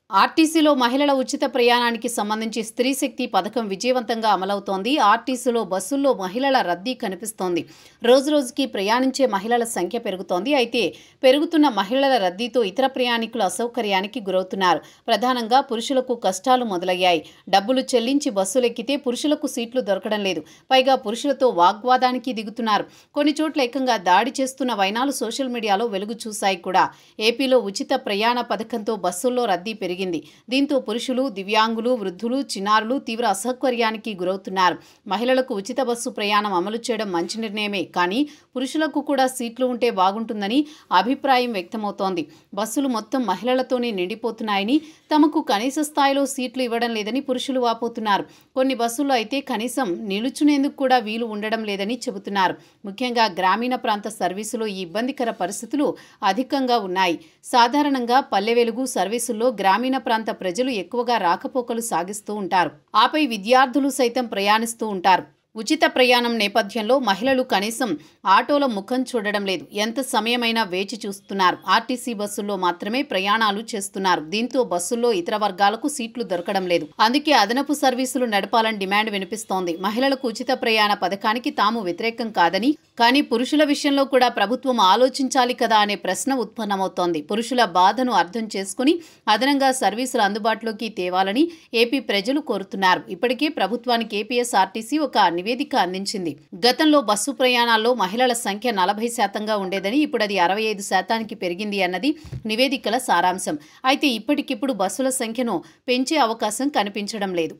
ఆర్టీసీలో మహిళల ఉచిత ప్రయాణానికి సంబంధించి స్త్రీ శక్తి పథకం విజయవంతంగా అమలవుతోంది. ఆర్టీసీలో బస్సుల్లో మహిళల రద్దీ కనిపిస్తోంది. రోజురోజుకి ప్రయాణించే మహిళల సంఖ్య పెరుగుతోంది. అయితే పెరుగుతున్న మహిళల రద్దీతో ఇతర ప్రయాణికులు అసౌకర్యానికి గురవుతున్నారు. ప్రధానంగా పురుషులకు కష్టాలు మొదలయ్యాయి. డబ్బులు చెల్లించి బస్సులెక్కితే పురుషులకు సీట్లు దొరకడం లేదు. పైగా పురుషులతో వాగ్వాదానికి దిగుతున్నారు. కొన్ని చోట్ల ఏకంగా దాడి చేస్తున్న వైనాలు సోషల్ మీడియాలో వెలుగు చూశాయి కూడా. ఏపీలో ఉచిత ప్రయాణ పథకంతో బస్సుల్లో రద్దీ పెరిగింది. దీంతో పురుషులు, దివ్యాంగులు, వృద్ధులు, చిన్నారులు తీవ్ర అసౌకర్యానికి గురవుతున్నారు. మహిళలకు ఉచిత బస్సు ప్రయాణం అమలు చేయడం మంచి నిర్ణయమే, కానీ పురుషులకు కూడా సీట్లు ఉంటే బాగుంటుందని అభిప్రాయం వ్యక్తమవుతోంది. బస్సులు మొత్తం మహిళలతోనే నిండిపోతున్నాయని, తమకు కనీస స్థాయిలో సీట్లు ఇవ్వడం లేదని పురుషులు వాపోతున్నారు. కొన్ని బస్సుల్లో అయితే కనీసం నిలుచునేందుకు కూడా వీలు ఉండడం లేదని చెబుతున్నారు. ముఖ్యంగా గ్రామీణ ప్రాంత సర్వీసులో ఈ ఇబ్బందికర పరిస్థితులు అధికంగా ఉన్నాయి. సాధారణంగా పల్లె వెలుగు సర్వీసుల్లో గ్రామీణ ప్రాంత ప్రజలు ఎక్కువగా రాకపోకలు సాగిస్తూ ఉంటారు. ఆపై విద్యార్థులు సైతం ప్రయాణిస్తూ ఉంటారు. ఉచిత ప్రయాణం నేపథ్యంలో మహిళలు కనీసం ఆటోల ముఖం చూడడం లేదు. ఎంత సమయమైనా వేచి చూస్తున్నారు. ఆర్టీసీ బస్సుల్లో మాత్రమే ప్రయాణాలు చేస్తున్నారు. దీంతో బస్సుల్లో ఇతర వర్గాలకు సీట్లు దొరకడం లేదు. అందుకే అదనపు సర్వీసులు నడపాలని డిమాండ్ వినిపిస్తోంది. మహిళలకు ఉచిత ప్రయాణ పథకానికి తాము వ్యతిరేకం కాదని, కానీ పురుషుల విషయంలో కూడా ప్రభుత్వం ఆలోచించాలి కదా అనే ప్రశ్న ఉత్పన్నమవుతోంది. పురుషుల బాధను అర్థం చేసుకుని అదనంగా సర్వీసులు అందుబాటులోకి తేవాలని ఏపీ ప్రజలు కోరుతున్నారు. ఇప్పటికే ప్రభుత్వానికి ఏపీఎస్ఆర్టీసీ ఒక నివేదిక అందించింది. గతంలో బస్సు ప్రయాణాల్లో మహిళల సంఖ్య 40% ఉండేదని, ఇప్పుడు అది 65% పెరిగింది అన్నది నివేదికల సారాంశం. అయితే ఇప్పటికిప్పుడు బస్సుల సంఖ్యను పెంచే అవకాశం కనిపించడం లేదు.